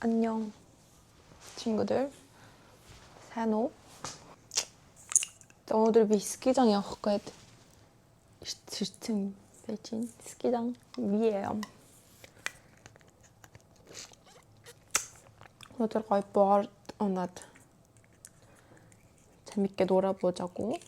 안녕 친구들. сайн уу? Өнөөдөр би скидан явах гээд ширтсэн байж байна. Скидан виэм. өнөөдөр гоё борд унаад 재밌게 놀아보자고.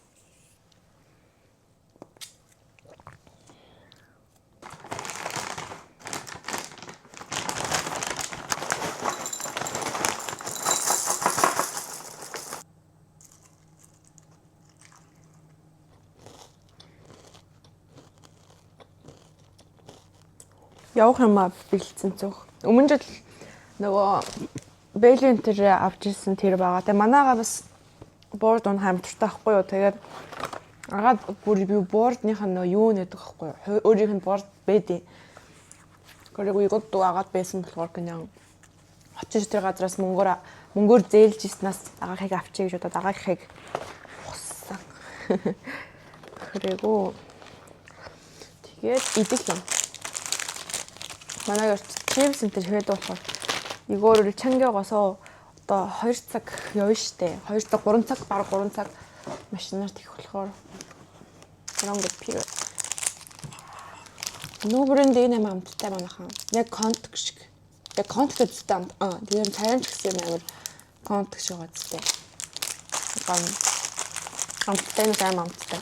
явах юмаа бэлдсэн цөх. Өмнө жил нөгөө Бэлэн тэр авч ирсэн тэр байгаа. Тэгээ манайгаа бас борд он хамтартай байхгүй юу. Тэгээд агаад бүр би бордных нь юу нэдэг байхгүй юу. Өөрийнх нь борд бэдэ. 그리고 이것도 아가ත් байсан болохоор 그냥 очиж тэр газраас мөнгөөр зээлж ирснаас агаахыг авчиг гэж удаад агаахыг ухсан. 그리고 тэгээд идэх юм. 만약에 칩스 인터 제외도 이거를 챙겨가서 또 2цаг 10시대 2цаг 3цаг 바로 3цаг машинаар тэгэх болохоор 그런 게 필요해. 노 브랜드 энэ амттай манайхан. Яг контк шиг. Яг контк үзтэй амт. Тэр царайч гэсэн амар контк шиг байгаа зүтэй. Амттай нэг амттай.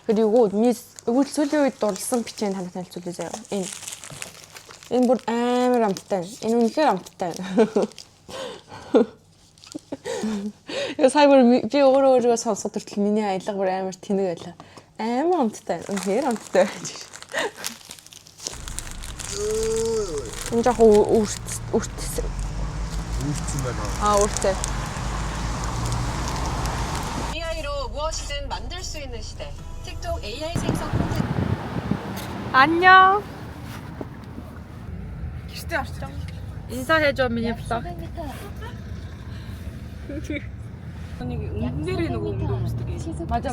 그리고 이거 сүүлийн үед дурлсан бичээн танаас танилцуулъя заяа. Энэ бүр амар амттай. Энэ үнэхээр амттай. Я сайбар би өөрөөгөө сонсоод төртөл миний аялга бүр амар тэнэг байлаа. Амар амттай. Үнэхээр амттай. энэ яг үрцсэн байна. үрцээ. AI로 무엇이든 만들 수 있는 시대. 틱톡 AI 생성 콘텐츠. 안녕. Гэртээ орчих. 인사해줘 миний 블ог. Нэг үнээр нөгөө өмдөө өмсдөг юм. 맞아.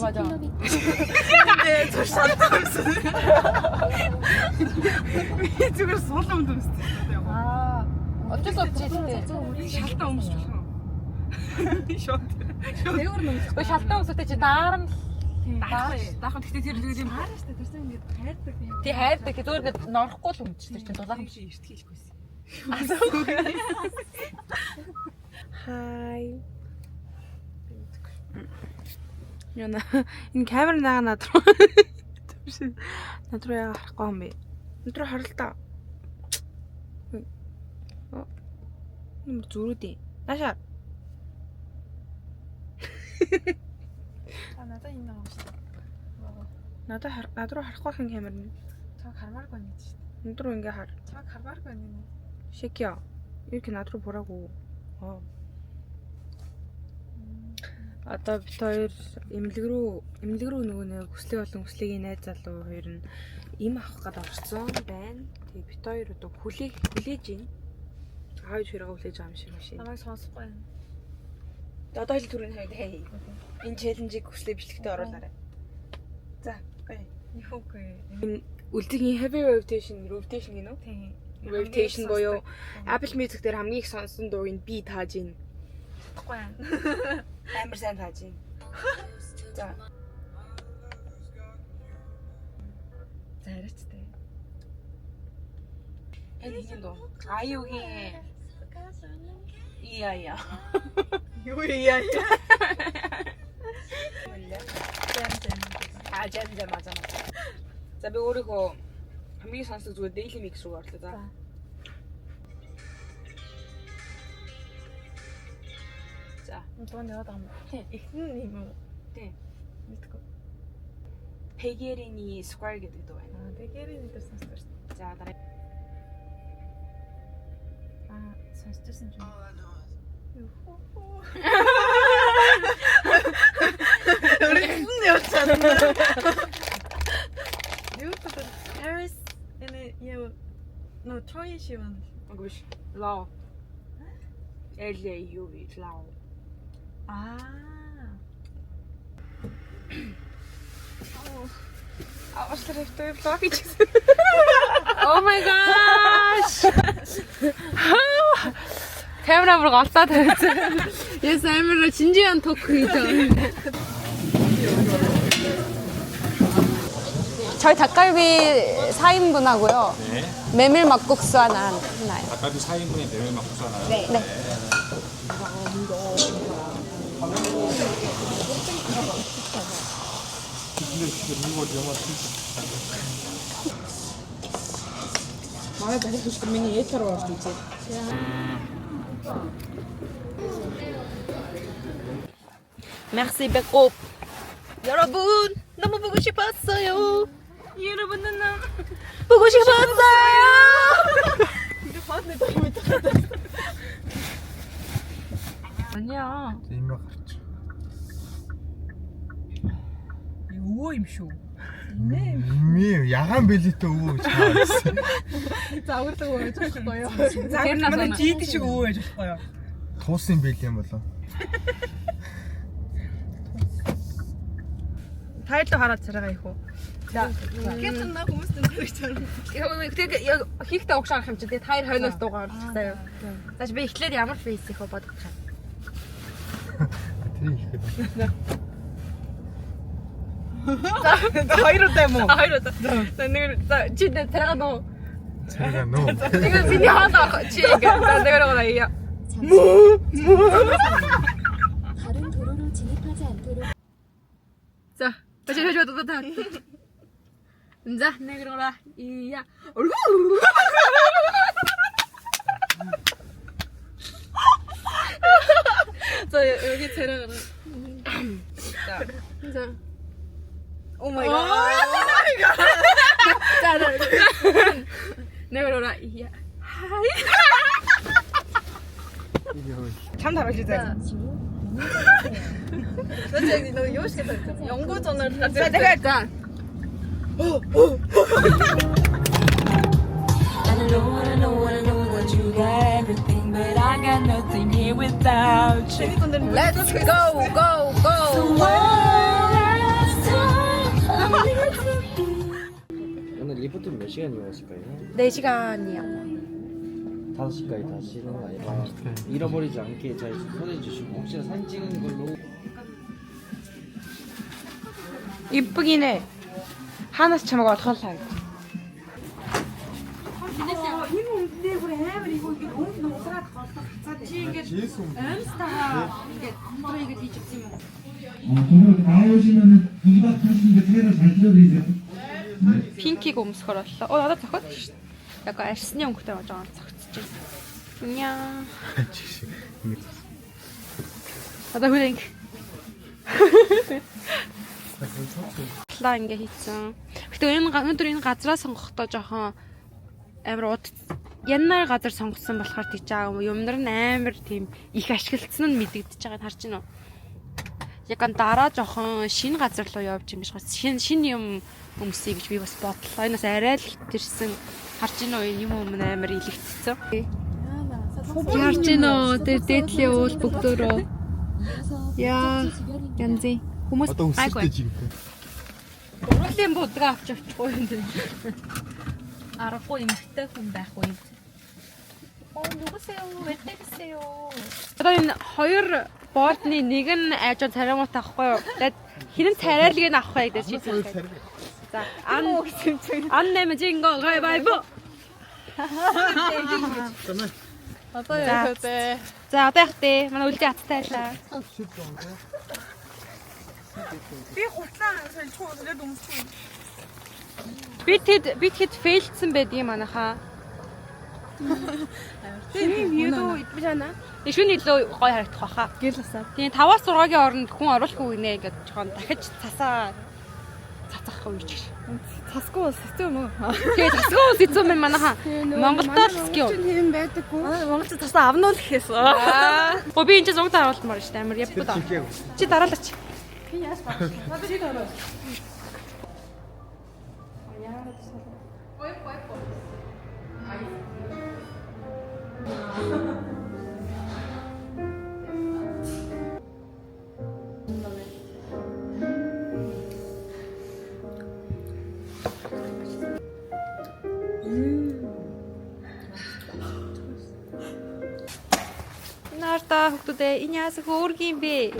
Ээ зуршаалтай өмсдөг. Би зүгээр сул өмдөө өмсдөг. 어쩔 수 없지. Шалтаа өмсч болох уу? Шот. 대우를 넘어. шалтаа өмсөд чи дараа нь Даах гэхдээ тэр юм хараа штэ тэрсэн ингэ хайрдаг юм. тий хайрдаг. Зүгээр ингээд норохгүй л өмчтэй чинь дулаахан Биш эрт хийлгүйсэн. Хай. Яна энэ камер наад руу над руу яга харахгүй юм бэ? Над руу харал та. Нэмэр зүрүүдээ. Наашаа. Надад энэ нэг юм штэ. Над руу харахгүй хэн камер нь. Чаг хармааргүй нэг штэ. Над руу ингээ хар. Чаг хармааргүй нэг. Шекё. Юу над руу бураагүй. Одоо бит хоёр эмнэлэг рүү нөгөө нэг хүслэг болон хүслэгийн найз залуу хоёр нь им авах гээд орсон байна. Тэгээ бит хоёр одоо хүлээж ийн. Аавч хэрэгээ хүлээж байгаа юм шиг машин. Намайг сонсохгүй юм. Одоо л түрүүний хавьд хай. Энэ челленжийг хүслээ бичлэгтээ оруулаарай. За, гоё. Юугүй. Энэ үлдгийн heavy rotation гинөө? Тийм. Rotation буюу Apple Music дээр хамгийн их сонсон дууг нь би тааж ийн. Тэгэхгүй юм. Амар сайн тааж ийн. За. Зарайчтай. Энэ хин дуу. Аюугийн Ия. Юу яа. Жам 맞아. За би өөрийнхөө хамгийн сонсдог зүгээр daily mix руу орлоо за. За. Дуу яваад байгаа юм. Тийм. Эхний юм уу? Тийм. Мэдгүй. Peggy-ний Square гэдэг дуу байна. Тэгэрийн дээр сонсдог шүү дээ. За дараа. Сонсчихсан юм. Өргөн явцгаа. Юу гэдэг Paris энэ яа но Troy шивэн. Агууш. Law. LAUV Law. Австралид vlog хийчихсэн. Oh my gosh. камера бүр голдоод тавьчихсан. Яс амар 진지한 토크이죠. 저희 닭갈비 4인분 하고요. 네. 메밀 막국수 하나요. 닭갈비 4인분에 메밀 막국수 하나요? 네. Merci beaucoup. 여러분 너무 보고 싶었어요. 여러분은 나 보고 싶었어요. 아니야. 입맛 가르쳐. 우호임쇼. 이미 야간 벨리트 오 загвардаг 해줬을 거예요. Тэр нас манай GT шиг өвөө 해줬을 거예요. туусын бэл юм болоо. 타일도 하나 들어가고. Гэтэн на хүмүүстэй нэрчээр. яг хийхдээ угшаах юм чи тэгээ таир хойноос дуугаар заяа. Зааш би ихлээр ямар фейс их бодох чам. Тэр ихэд. хоёроо юм уу? Хоёроо. За нэг чи тэрага нөө. 제가 너. Нэг миний хаана чи ингээ. За 내려가라 이야. 다른 도로로 진입하지 않도록 자, 다시 해줘 또 다. 자, 내려가라 이야. 자, 여기 데려가라. 자. 오 마이 갓. 자, 내려가라 이야. 참 잘하시죠? 나 지금 너 요시겠다. 연구전을 다 자, 내가 자. Let's go, go, go. 오늘 리포트는 몇 시간 이었을까요? 4시간이요. 5시까지 다시는 아니라 잃어버리지 않게 잘 손해 주시고 혹시나 사진 찍은 걸로 이쁘긴 해. 하나씩 처먹어 털살. 도로 나오시면은 2박 하시니까 차를 잘 들어드리세요. 핑키가 өмсгөрөлөө. Надад цохот шүү. Яг арсны өнгөтэй болж байгаа цогцож байна. Ня. Одоо хөлeng. План ингээ хийцэн. Гэтэ өнөөдөр энэ газраа сонгохдоо жоохон амар янаар газар сонгосон болохоор тийч аа юмнар нь амар тийм их ашиглагдсан нь мэдэгдэж байгааг харж байна уу? Яг дараа жоохон шинэ газар руу явж юм биш гоо шинэ юм өмсөе гэж би бас бодлоо. Энэ бас арай л хитэрсэн харж байна уу юм амар илэгдсэн. Харж байна уу тэр дээдлийн уул бүгдөө яа янзын хүмүүс Одоо өсөлтөж юм. Урлын будгаа авч явчихгүй юм дээ. Аргагүй эмхтэй хүн байхгүй юм. 누구세요? 왜 때리세요? Одоо энэ хоёр боордны нэг нь айжаа царингуут авахгүй юу? Тэгээд хинэн царайлыг нь авах байх гэж шийдсэн. За, 안 내면 진 거 가위바위보. Одоо яах вэ? За, одоо яах вэ? Манай үлдээ аттай байлаа. Би хутлаа сая чуулаад өмсчих. Битгэд фейлдсэн байдгийг манайхаа. Тийм юу идэж байна. Тэг шүн илүү гоё харагдах баха. Гэлсаа. Тийм 5-аас 6-гийн оронд хүн оруулахгүй нэ гэж жоохон дахиж цасаа цацах уу гэж. Цасгүй бол хэцүү юм уу? Тэгээ цасгүй ус эзэн мэн манайхаа. Монголдоо л скио. Тийм байдаггүй. Монголд цасаа авнуул гэхээс. Оо би энэ ч зугтаа оруулмаар шүү дээ. Амар яппуда. Чи дараалаач. Би яаш ба. Надад чи дараа. Хараа та хүүхдүүдээ энэ яас хөөрг юм бэ?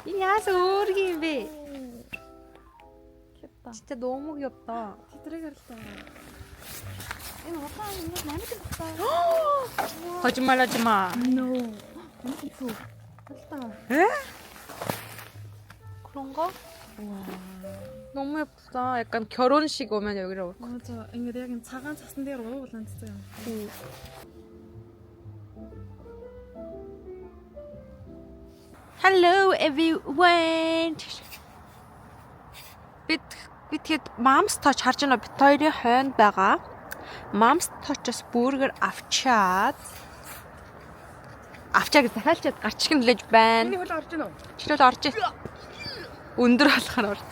Энэ яас хөөрг юм бэ? 진짜 너무 귀엽다. 뒤들어가렸다. 거짓말하지 마. No. 에? 그런가? 너무 예쁘다. 약간 결혼식 오면 여기로 올 거. 맞아. 이게 약간 작은 작은 데로 올라오는 진짜. Hello everyone. Бид тэгээд Mom's Touch харж байна. Бид хоёрын хойнд байгаа. Mom's Touch-ос бургер авчаад гэж дахиалчаад гарч ирэх нөлөөж байна. Миний хөл орж гинөө. Чирэл орж ир. Өндөр болохоор орж.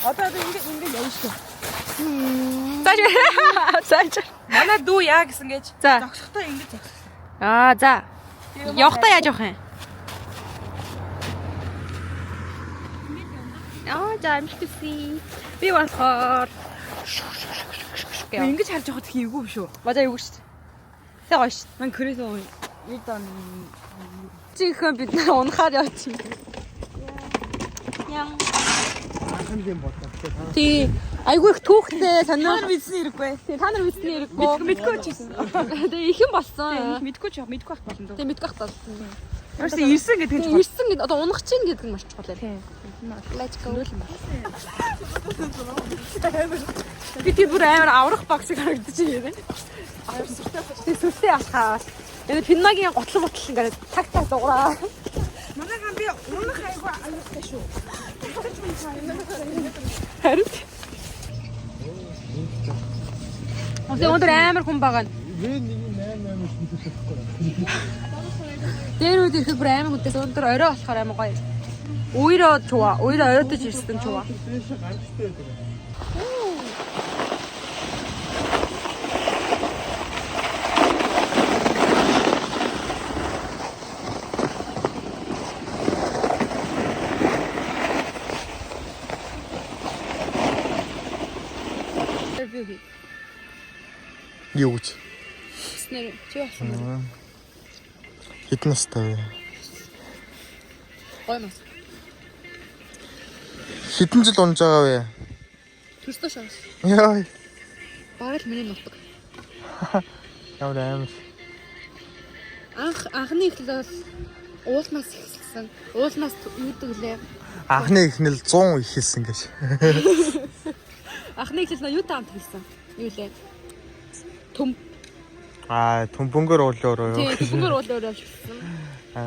Одоо ингэ явна шүү. Зааж. Манай дүү яа гэсэн гэж. За. Зогсохдоо ингэ зогссон. Аа за. Явахдаа яаж явах юм? За амжилтгүй. Би болохоор Ингэж харж явахад их эвгүй шүү. 맞아 이거 шүү. Тэг гоё шүү. Ман 그래서 일단 지금 бид нар унахаар явчих. Ян. Ахын дэм бодлоо. Тий. Айгүй их түүхтэй сонир. мэдсэн хэрэггүй. Тий та нар мэдсний хэрэггүй. Мэдгүй ч гэсэн. Тэгээ ихэн болсон. Мэдгүй ч мэдгүй ах болно дөө. Тэгээ мэдгүй хатаа. Ерөөсөө ирсэн гэдэг нь Ирсэн гэдэг одоо унах чинь гэдэг нь маш чухал юм. Let's go. Би тэр бүр амар аврах багшиг харагдчих юм. Тэг сүртэй алхаа. Энэ пиннагийн готлон ботлон ингээд таг дуураа. манай гам би унах айгүй аюултай шүү. Харин. Одоо өндөр амар хүн байгаа нь. Вэ нэг 8 шүтчихэхгүй. Дээр үед ирэхэд бүр амар хүнтэй өндөр орой болохоор амар гоё. Уйроо чуа, уйроо оройтож ирсэн чуа. Юу гэж? Снэр чи яасан? Хэдэн настай вэ? Гоё мас. Хэдэн жил унж байгаа вэ? Төрстөө шаас. Яа. Бараг л миний нутаг. Ямар амар. Анхны эхлэл бол уулнаас эхэлсэн. Уулнаас юудаг лээ. Анхны эхнэл 100 ихэлсэн гэж. Анхны эхлэл нь юу таамт хэлсэн? Юу лээ? Төм. Төмбөнгөр уулуураа юу? Тий, төмбөнгөр уулуураа явчихсан.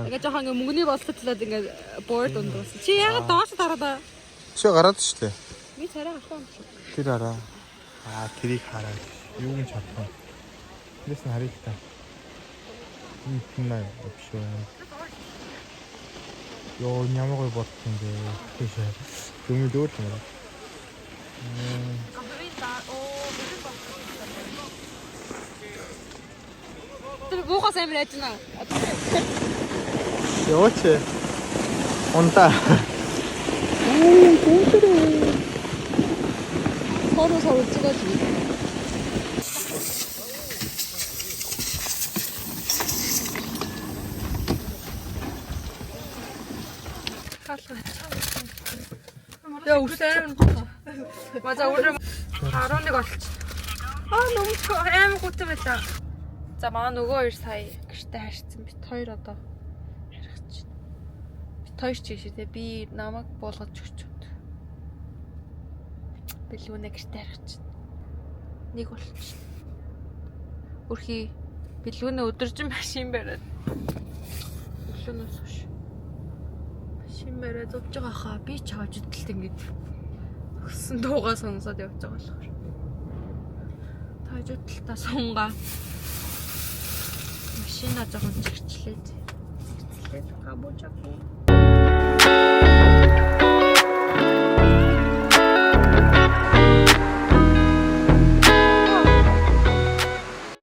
Ингээ жоохон ингээ мөнгөний болцотлоод ингээ board ундуусан. Чи яагаад доош дараад? Чи гараад штэ. Би царай авах юм шиг. Тэр хараа. Тэрийг хараа. Юу гэж чадсан. Тэрээс нь харъя та. Энэ пинаа биш үү? Йоо, ямар гоё бодсон бэ? Тийшээ. Дүмэд өөр юм аа. Тэр буухаас амар яжна. Яваач. Унтаа. 서로 찍어주기. 야, 우쌤. 맞아, 오늘 잘 오는 거 같지. 너무 좋아. 고통했다. За маань нөгөө хоёр сая гэртээ харьцсан бит хоёр одоо харих чинь. Бит хоёр ч ийшээ те би намайг буулгаж өгчөөд. Билүүнэ гэртээ харих чинь. Нэг болчих. Өрхий билүүнэ өдөржин машин бариад. Билүүнээс хойш. Машин бариад зовж байгаа хаа би ч хааж идэлт ингэж өгсөн дуугаа сонсоод явж байгаа болохоор. Тааж идэлтаа сунгаа. Машина жоохон чирчлээ. Чирчлээ габуужаагүй.